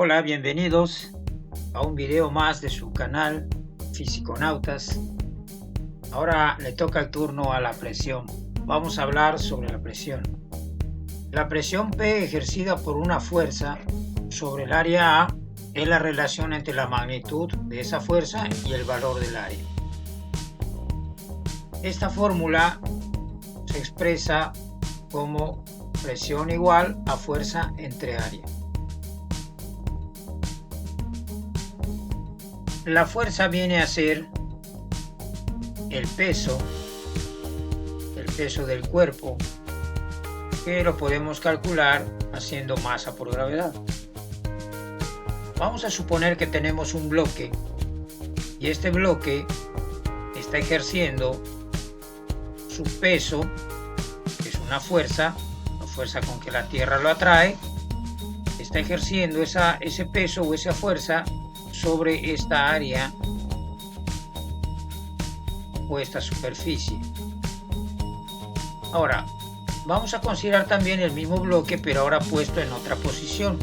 Hola, bienvenidos a un video más de su canal Fisiconautas. Ahora le toca el turno a la presión. Vamos a hablar sobre la presión. La presión P ejercida por una fuerza sobre el área A es la relación entre la magnitud de esa fuerza y el valor del área. Esta fórmula se expresa como presión igual a fuerza entre área. La fuerza viene a ser el peso del cuerpo, que lo podemos calcular haciendo masa por gravedad. Vamos a suponer que tenemos un bloque y este bloque está ejerciendo su peso, que es una fuerza con que la Tierra lo atrae, está ejerciendo ese peso o esa fuerza sobre esta área o esta superficie. Ahora, vamos a considerar también el mismo bloque, pero ahora puesto en otra posición.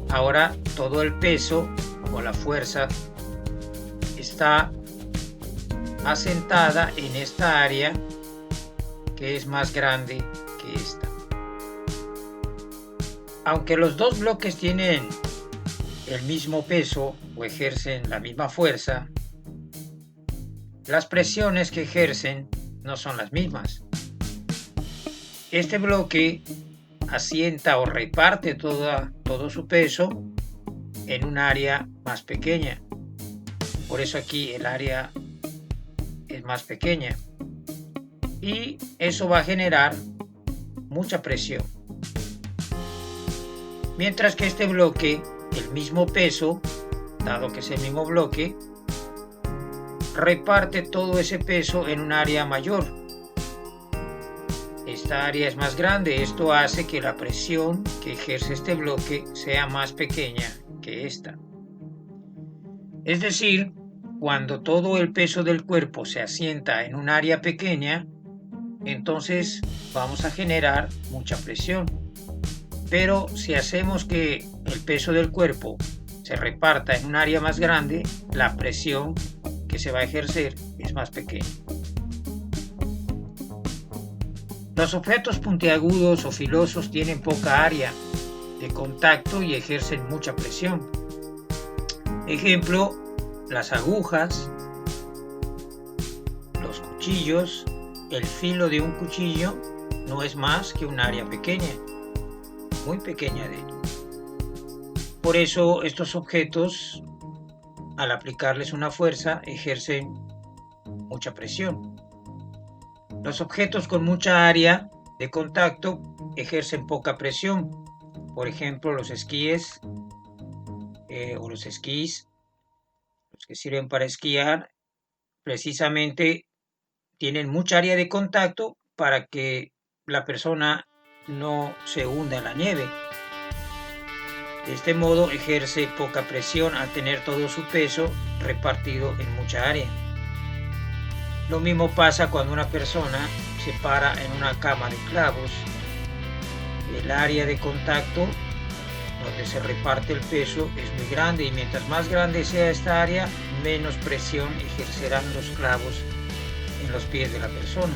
Ahora todo el peso o la fuerza está asentada en esta área que es más grande que esta. Aunque los dos bloques tienen el mismo peso o ejercen la misma fuerza, las presiones que ejercen no son las mismas. Este bloque asienta o reparte todo su peso en un área más pequeña. Por eso aquí el área es más pequeña. Y eso va a generar mucha presión. Mientras que este bloque, el mismo peso, dado que es el mismo bloque, reparte todo ese peso en un área mayor. Esta área es más grande, esto hace que la presión que ejerce este bloque sea más pequeña que esta. Es decir, cuando todo el peso del cuerpo se asienta en un área pequeña, entonces vamos a generar mucha presión. Pero si hacemos que el peso del cuerpo se reparta en un área más grande, la presión que se va a ejercer es más pequeña. Los objetos puntiagudos o filosos tienen poca área de contacto y ejercen mucha presión. Ejemplo, las agujas, los cuchillos. El filo de un cuchillo no es más que un área pequeña, muy pequeña de ellos. Por eso estos objetos, al aplicarles una fuerza, ejercen mucha presión. Los objetos con mucha área de contacto ejercen poca presión. Por ejemplo, los esquíes o los esquís, los que sirven para esquiar, precisamente tienen mucha área de contacto para que la persona no se hunda en la nieve. De este modo ejerce poca presión al tener todo su peso repartido en mucha área. Lo mismo pasa cuando una persona se para en una cama de clavos. El área de contacto donde se reparte el peso es muy grande y mientras más grande sea esta área, menos presión ejercerán los clavos en los pies de la persona.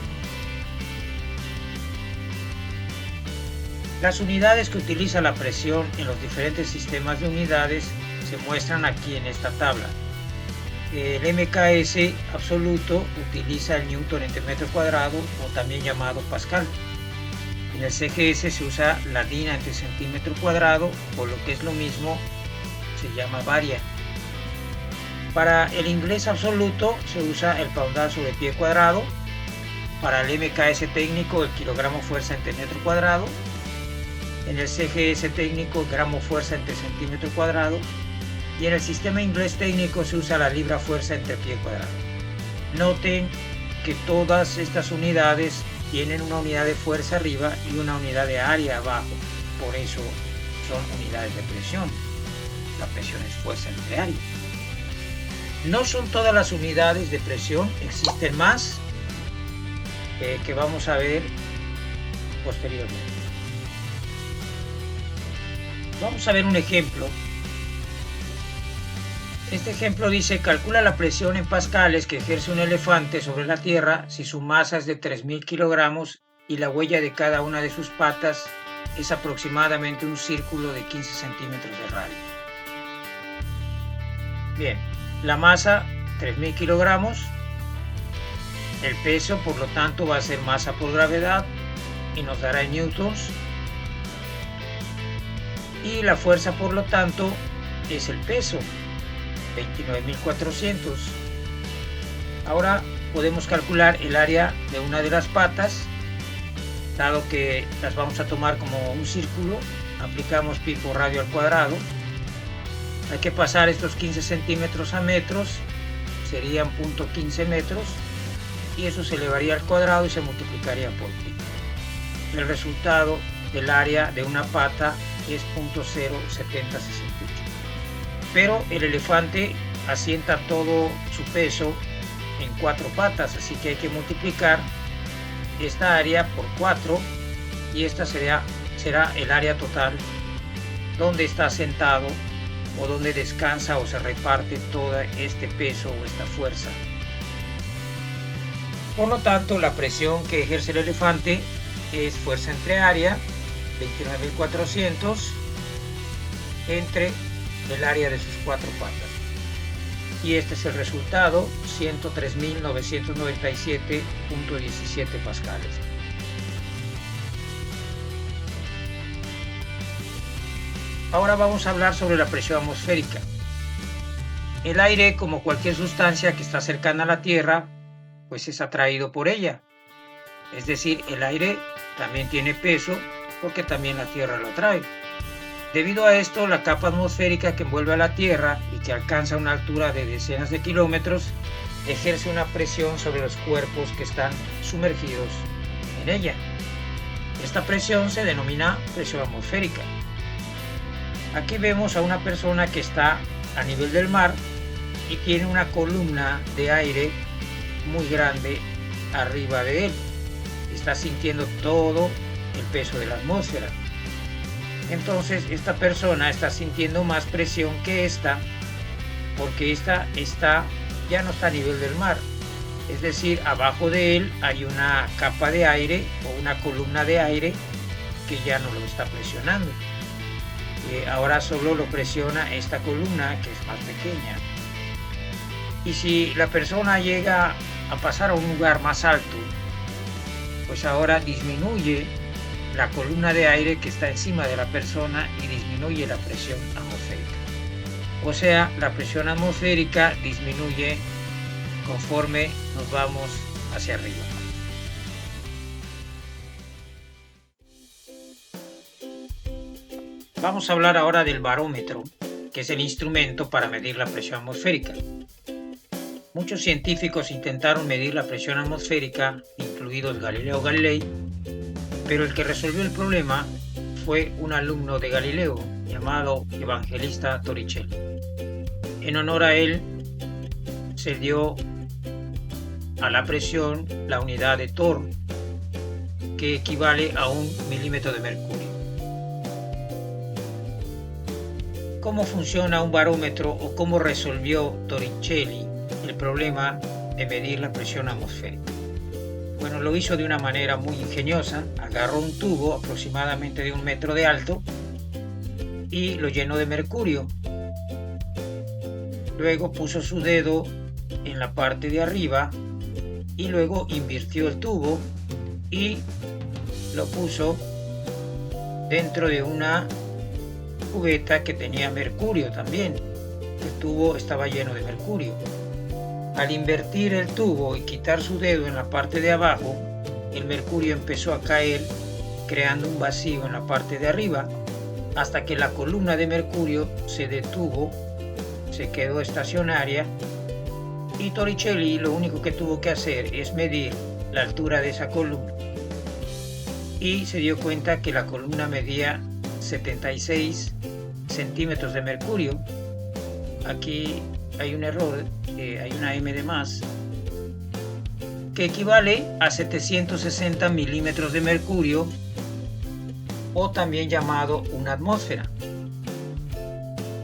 Las unidades que utiliza la presión en los diferentes sistemas de unidades se muestran aquí en esta tabla. El MKS absoluto utiliza el Newton entre metro cuadrado o también llamado Pascal. En el CGS se usa la DINA entre centímetro cuadrado o lo que es lo mismo se llama varia. Para el inglés absoluto se usa el poundazo de pie cuadrado. Para el MKS técnico el kilogramo fuerza entre metro cuadrado. En el CGS técnico el gramo fuerza entre centímetro cuadrado. Y en el sistema inglés técnico se usa la libra fuerza entre pie cuadrado. Noten que todas estas unidades tienen una unidad de fuerza arriba y una unidad de área abajo. Por eso son unidades de presión. La presión es fuerza entre área. No son todas las unidades de presión, existen más que vamos a ver posteriormente. Vamos a ver un ejemplo Este ejemplo dice: calcula la presión en pascales que ejerce un elefante sobre la tierra si su masa es de 3.000 kilogramos y la huella de cada una de sus patas es aproximadamente un círculo de 15 centímetros de radio. Bien, la masa 3.000 kilogramos, el peso por lo tanto va a ser masa por gravedad y nos dará en newtons, y la fuerza por lo tanto es el peso, 29.400. Ahora podemos calcular el área de una de las patas. Dado que las vamos a tomar como un círculo, aplicamos pi por radio al cuadrado. Hay que pasar estos 15 centímetros a metros, serían 0.15 metros, y eso se elevaría al cuadrado y se multiplicaría por pi. El resultado del área de una pata es 0.07068. Pero el elefante asienta todo su peso en 4 patas, así que hay que multiplicar esta área por 4 y esta será el área total donde está sentado o donde descansa o se reparte todo este peso o esta fuerza. Por lo tanto, la presión que ejerce el elefante es fuerza entre área, 29.400, entre el área de sus 4 patas. Y este es el resultado, 103.997.17 pascales. Ahora vamos a hablar sobre la presión atmosférica. El aire, como cualquier sustancia que está cercana a la Tierra, pues es atraído por ella. Es decir, el aire también tiene peso porque también la Tierra lo atrae. Debido a esto, la capa atmosférica que envuelve a la Tierra y que alcanza una altura de decenas de kilómetros, ejerce una presión sobre los cuerpos que están sumergidos en ella. Esta presión se denomina presión atmosférica. Aquí vemos a una persona que está a nivel del mar y tiene una columna de aire muy grande arriba de él. Está sintiendo todo el peso de la atmósfera. Entonces esta persona está sintiendo más presión que esta, porque esta ya no está a nivel del mar. Es decir, abajo de él hay una capa de aire o una columna de aire que ya no lo está presionando. Ahora solo lo presiona esta columna, que es más pequeña. Y si la persona llega a pasar a un lugar más alto, pues ahora disminuye la columna de aire que está encima de la persona y disminuye la presión atmosférica. O sea, la presión atmosférica disminuye conforme nos vamos hacia arriba. Vamos a hablar ahora del barómetro, que es el instrumento para medir la presión atmosférica. Muchos científicos intentaron medir la presión atmosférica, incluidos Galileo Galilei, pero el que resolvió el problema fue un alumno de Galileo llamado Evangelista Torricelli. En honor a él se dio a la presión la unidad de torr, que equivale a 1 milímetro de mercurio. ¿Cómo funciona un barómetro o cómo resolvió Torricelli el problema de medir la presión atmosférica? Bueno, lo hizo de una manera muy ingeniosa. Agarró un tubo aproximadamente de 1 metro de alto y lo llenó de mercurio. Luego puso su dedo en la parte de arriba y luego invirtió el tubo y lo puso dentro de una cubeta que tenía mercurio también. El tubo estaba lleno de mercurio. Al invertir el tubo y quitar su dedo en la parte de abajo, el mercurio empezó a caer, creando un vacío en la parte de arriba, hasta que la columna de mercurio se detuvo, se quedó estacionaria, y Torricelli lo único que tuvo que hacer es medir la altura de esa columna. Y se dio cuenta que la columna medía 76 centímetros de mercurio. Aquí hay un error, hay una M de más, que equivale a 760 milímetros de mercurio, o también llamado una atmósfera.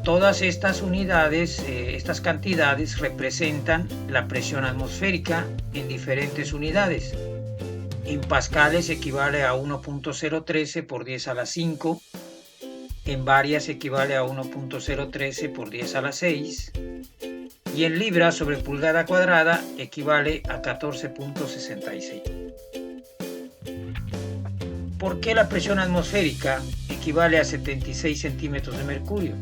todas estas unidades, estas cantidades representan la presión atmosférica en diferentes unidades. En pascales equivale a 1.013 por 10 a la 5, en barias equivale a 1.013 por 10 a la 6, y en libras sobre pulgada cuadrada equivale a 14.66. ¿Por qué la presión atmosférica equivale a 76 centímetros de mercurio?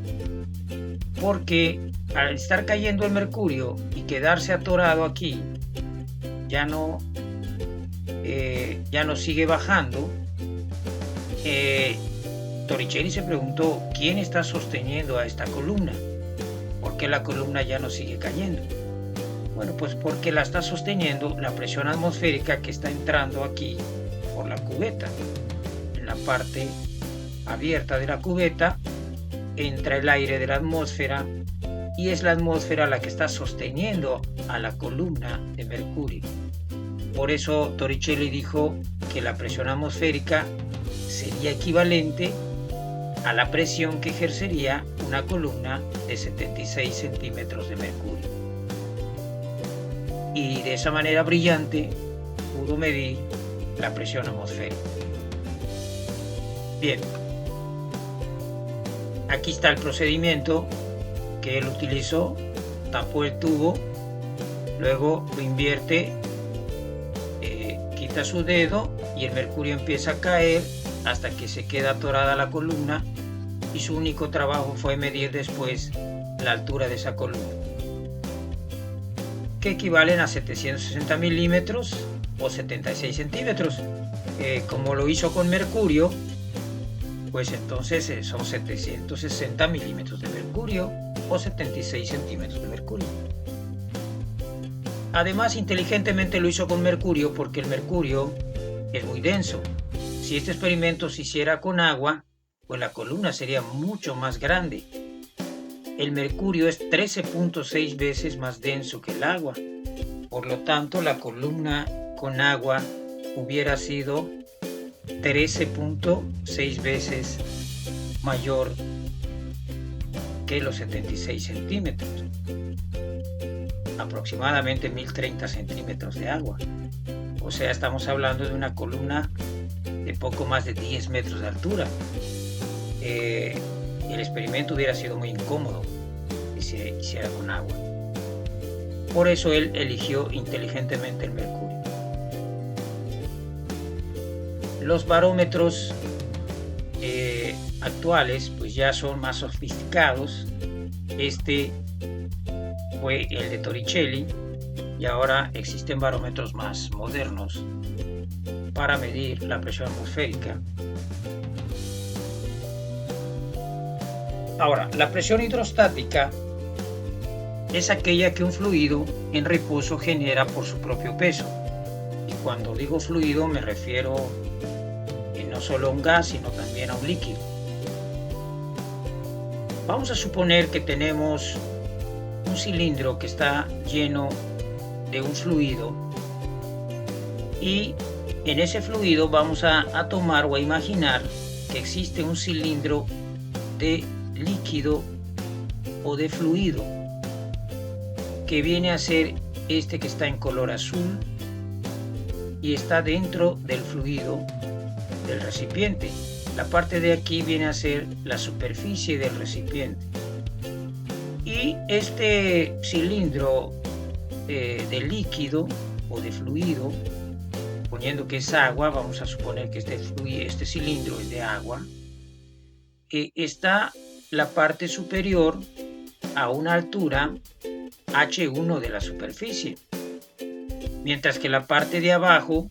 Porque al estar cayendo el mercurio y quedarse atorado aquí, ya no sigue bajando. Torricelli se preguntó, ¿quién está sosteniendo a esta columna? ¿Por qué la columna ya no sigue cayendo? Bueno, pues porque la está sosteniendo la presión atmosférica que está entrando aquí por la cubeta. En la parte abierta de la cubeta entra el aire de la atmósfera y es la atmósfera la que está sosteniendo a la columna de mercurio. Por eso Torricelli dijo que la presión atmosférica sería equivalente a la presión que ejercería una columna de 76 centímetros de mercurio. Y de esa manera brillante pudo medir la presión atmosférica. Bien, aquí está el procedimiento que él utilizó. Tapó el tubo, luego lo invierte, quita su dedo y el mercurio empieza a caer hasta que se queda atorada la columna, y su único trabajo fue medir después la altura de esa columna, que equivalen a 760 milímetros o 76 centímetros. Como lo hizo con mercurio, pues entonces son 760 milímetros de mercurio o 76 centímetros de mercurio. Además, inteligentemente lo hizo con mercurio porque el mercurio es muy denso. Si este experimento se hiciera con agua, pues la columna sería mucho más grande. El mercurio es 13.6 veces más denso que el agua. Por lo tanto, la columna con agua hubiera sido 13.6 veces mayor que los 76 centímetros. Aproximadamente 1030 centímetros de agua. O sea, estamos hablando de una columna de poco más de 10 metros de altura. El experimento hubiera sido muy incómodo si se hiciera con agua. Por eso él eligió inteligentemente el mercurio. Los barómetros actuales pues ya son más sofisticados. Este fue el de Torricelli y ahora existen barómetros más modernos para medir la presión atmosférica. Ahora, la presión hidrostática es aquella que un fluido en reposo genera por su propio peso. Y cuando digo fluido me refiero no solo a un gas, sino también a un líquido. Vamos a suponer que tenemos un cilindro que está lleno de un fluido y en ese fluido vamos a tomar o a imaginar que existe un cilindro de líquido o de fluido que viene a ser este que está en color azul y está dentro del fluido del recipiente. La parte de aquí viene a ser la superficie del recipiente y este cilindro de líquido o de fluido, poniendo que es agua, vamos a suponer que este cilindro es de agua, está la parte superior a una altura H1 de la superficie, mientras que la parte de abajo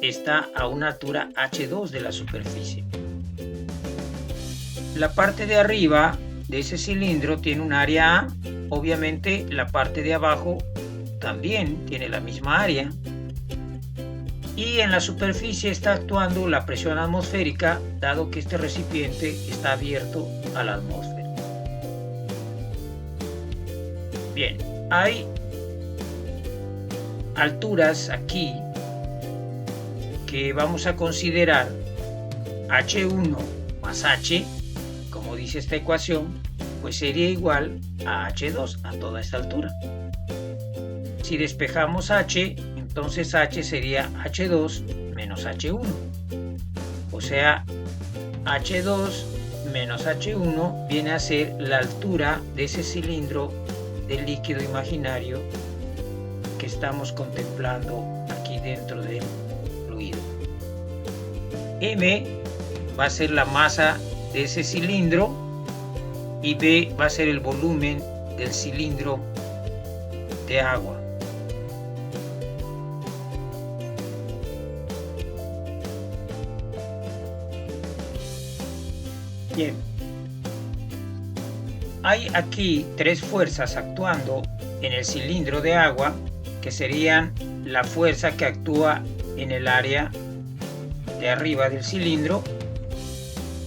está a una altura H2 de la superficie. La parte de arriba de ese cilindro tiene un área A, obviamente la parte de abajo también tiene la misma área, y en la superficie está actuando la presión atmosférica, dado que este recipiente está abierto a la atmósfera. Bien, hay alturas aquí que vamos a considerar H1 más H, como dice esta ecuación, pues sería igual a H2 a toda esta altura. Si despejamos H, entonces H sería H2 menos H1. O sea, H2 menos H1 viene a ser la altura de ese cilindro del líquido imaginario que estamos contemplando aquí dentro del fluido. M va a ser la masa de ese cilindro y B va a ser el volumen del cilindro de agua. Bien, hay aquí tres fuerzas actuando en el cilindro de agua, que serían la fuerza que actúa en el área de arriba del cilindro,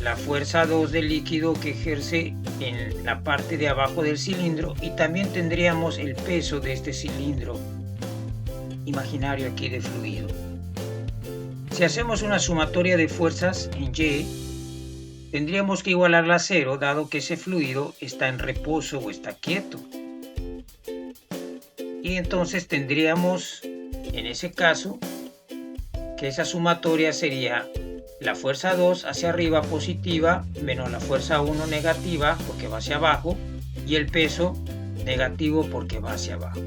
la fuerza 2 del líquido que ejerce en la parte de abajo del cilindro, y también tendríamos el peso de este cilindro imaginario aquí de fluido. Si hacemos una sumatoria de fuerzas en Y, tendríamos que igualarla a 0, dado que ese fluido está en reposo o está quieto. Y entonces tendríamos, en ese caso, que esa sumatoria sería la fuerza 2 hacia arriba positiva menos la fuerza 1 negativa porque va hacia abajo, y el peso negativo porque va hacia abajo.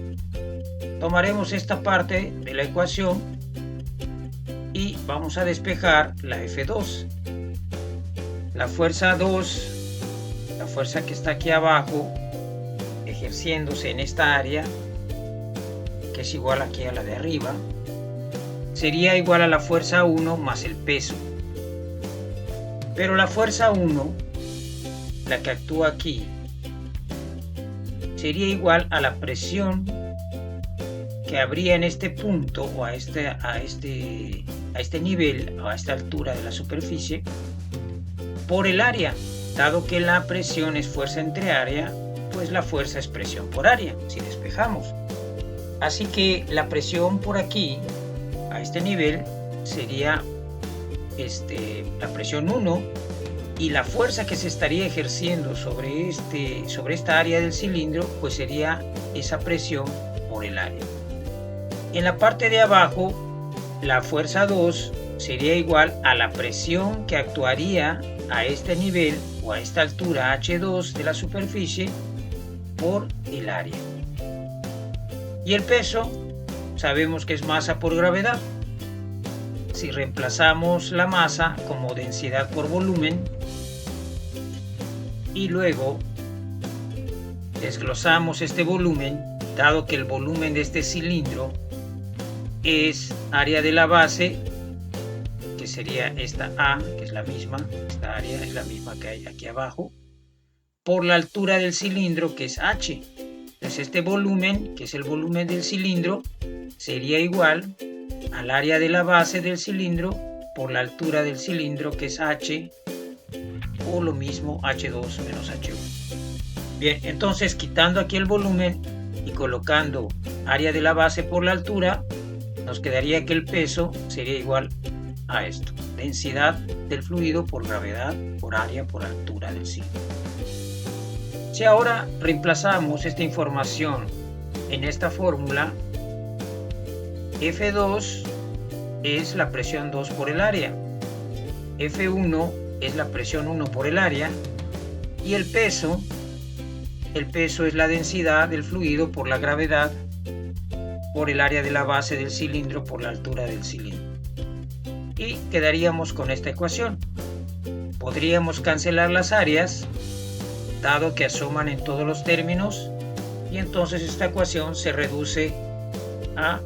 Tomaremos esta parte de la ecuación y vamos a despejar la F2. La fuerza 2, la fuerza que está aquí abajo, ejerciéndose en esta área, que es igual aquí a la de arriba, sería igual a la fuerza 1 más el peso. Pero la fuerza 1, la que actúa aquí, sería igual a la presión que habría en este punto o a este nivel o a esta altura de la superficie por el área. Dado que la presión es fuerza entre área, pues la fuerza es presión por área, si despejamos. Así que la presión por aquí, a este nivel, sería la presión 1, y la fuerza que se estaría ejerciendo sobre esta área del cilindro, pues sería esa presión por el área. En la parte de abajo, la fuerza 2 sería igual a la presión que actuaría a este nivel o a esta altura H2 de la superficie por el área. Y el peso sabemos que es masa por gravedad. Si reemplazamos la masa como densidad por volumen y luego desglosamos este volumen, dado que el volumen de este cilindro es área de la base, que sería esta A, que es la misma, esta área es la misma que hay aquí abajo, por la altura del cilindro, que es H. Entonces este volumen, que es el volumen del cilindro, sería igual al área de la base del cilindro por la altura del cilindro, que es H, o lo mismo H2 menos H1. Bien, entonces quitando aquí el volumen y colocando área de la base por la altura, nos quedaría que el peso sería igual a esto: densidad del fluido por gravedad por área por altura del cilindro. Si ahora reemplazamos esta información en esta fórmula, F2 es la presión 2 por el área, F1 es la presión 1 por el área, y el peso es la densidad del fluido por la gravedad por el área de la base del cilindro por la altura del cilindro. Y quedaríamos con esta ecuación. Podríamos cancelar las áreas, dado que asoman en todos los términos, y entonces esta ecuación se reduce a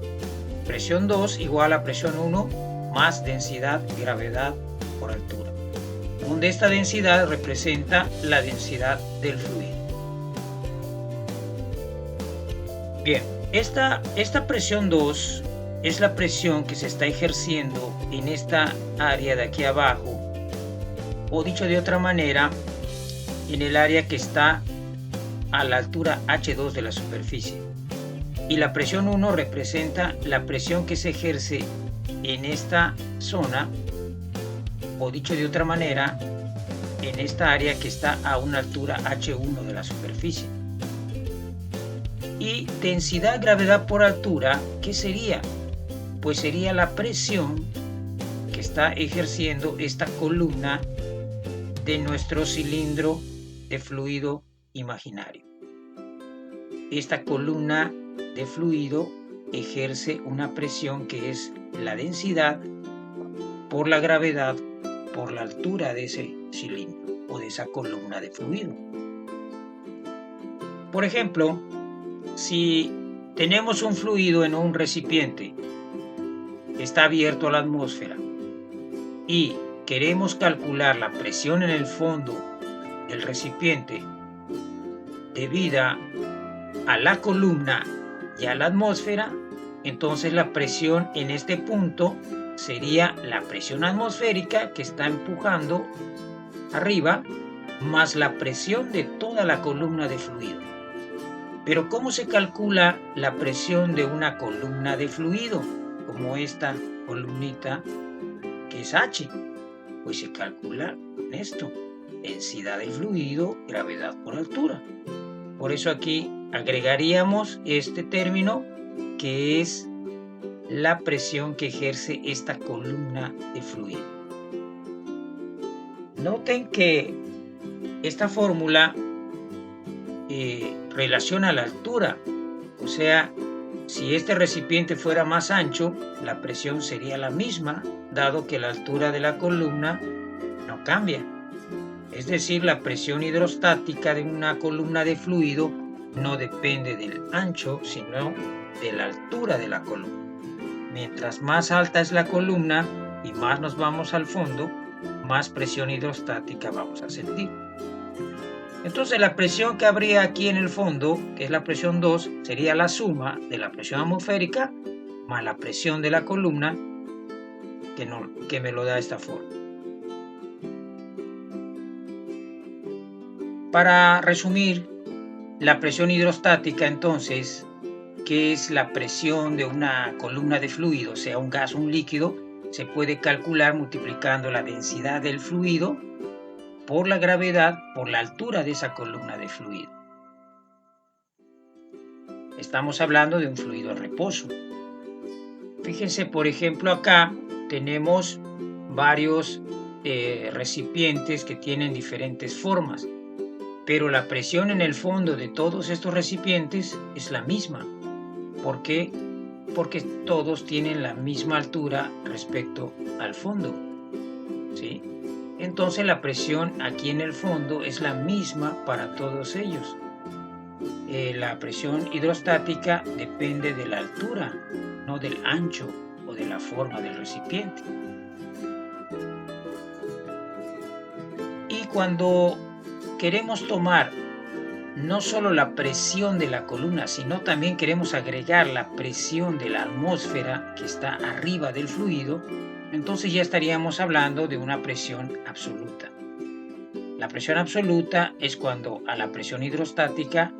presión 2 igual a presión 1 más densidad gravedad por altura, donde esta densidad representa la densidad del fluido. Bien, esta presión 2 es la presión que se está ejerciendo en esta área de aquí abajo, o dicho de otra manera, en el área que está a la altura H2 de la superficie. Y la presión 1 representa la presión que se ejerce en esta zona, o dicho de otra manera, en esta área que está a una altura h1 de la superficie. Y densidad gravedad por altura, ¿qué sería? Pues sería la presión que está ejerciendo esta columna de nuestro cilindro de fluido imaginario. Esta columna de fluido ejerce una presión que es la densidad por la gravedad por la altura de ese cilindro o de esa columna de fluido. Por ejemplo, si tenemos un fluido en un recipiente que está abierto a la atmósfera y queremos calcular la presión en el fondo del recipiente debida a la columna y a la atmósfera, entonces la presión en este punto sería la presión atmosférica que está empujando arriba más la presión de toda la columna de fluido. Pero ¿cómo se calcula la presión de una columna de fluido? Como esta columnita que es H. Pues se calcula con esto: densidad del fluido, gravedad por altura. Por eso aquí agregaríamos este término que es la presión que ejerce esta columna de fluido. Noten que esta fórmula relaciona la altura, o sea, si este recipiente fuera más ancho, la presión sería la misma, dado que la altura de la columna no cambia. Es decir, la presión hidrostática de una columna de fluido no depende del ancho, sino de la altura de la columna. Mientras más alta es la columna y más nos vamos al fondo, más presión hidrostática vamos a sentir. Entonces la presión que habría aquí en el fondo, que es la presión 2, sería la suma de la presión atmosférica más la presión de la columna, que me lo da de esta forma. Para resumir, la presión hidrostática entonces, que es la presión de una columna de fluido, sea un gas o un líquido, se puede calcular multiplicando la densidad del fluido por la gravedad por la altura de esa columna de fluido. Estamos hablando de un fluido en reposo. Fíjense, por ejemplo, acá tenemos varios recipientes que tienen diferentes formas, pero la presión en el fondo de todos estos recipientes es la misma. ¿Por qué? Porque todos tienen la misma altura respecto al fondo, ¿sí? Entonces la presión aquí en el fondo es la misma para todos ellos. La presión hidrostática depende de la altura, no del ancho o de la forma del recipiente. Y cuando queremos tomar no solo la presión de la columna, sino también queremos agregar la presión de la atmósfera que está arriba del fluido, entonces ya estaríamos hablando de una presión absoluta. La presión absoluta es cuando a la presión hidrostática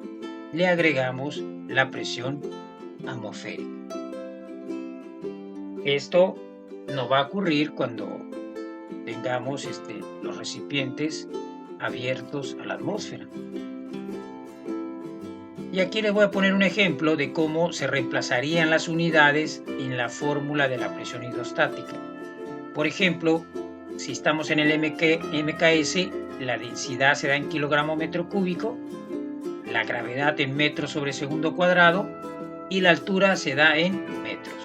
le agregamos la presión atmosférica. Esto no va a ocurrir cuando tengamos los recipientes abiertos a la atmósfera. Y aquí les voy a poner un ejemplo de cómo se reemplazarían las unidades en la fórmula de la presión hidrostática. Por ejemplo, si estamos en el MKS, la densidad se da en kilogramo metro cúbico, la gravedad en metros sobre segundo cuadrado y la altura se da en metros.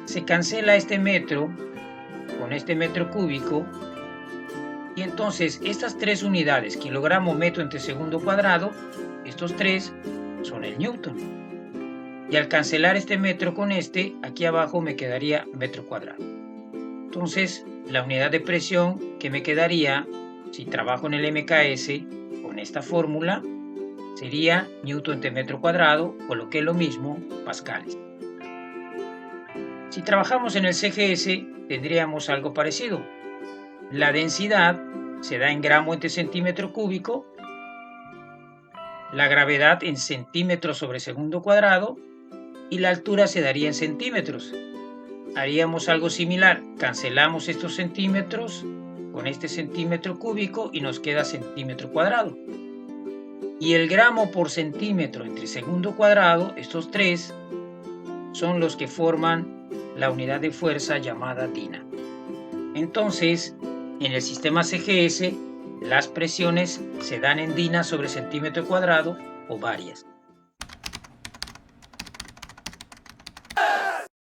Se cancela este metro con este metro cúbico y entonces estas tres unidades, kilogramo metro entre segundo cuadrado, estos tres son el newton. Y al cancelar este metro con aquí abajo me quedaría metro cuadrado. Entonces, la unidad de presión que me quedaría, si trabajo en el MKS con esta fórmula, sería newton entre metro cuadrado, o lo que es lo mismo, pascales. Si trabajamos en el CGS, tendríamos algo parecido. La densidad se da en gramo entre centímetro cúbico, la gravedad en centímetros sobre segundo cuadrado y la altura se daría en centímetros. Haríamos algo similar, cancelamos estos centímetros con este centímetro cúbico y nos queda centímetro cuadrado. Y el gramo por centímetro entre segundo cuadrado, estos tres, son los que forman la unidad de fuerza llamada DINA. Entonces, en el sistema CGS, las presiones se dan en DINA sobre centímetro cuadrado o varias.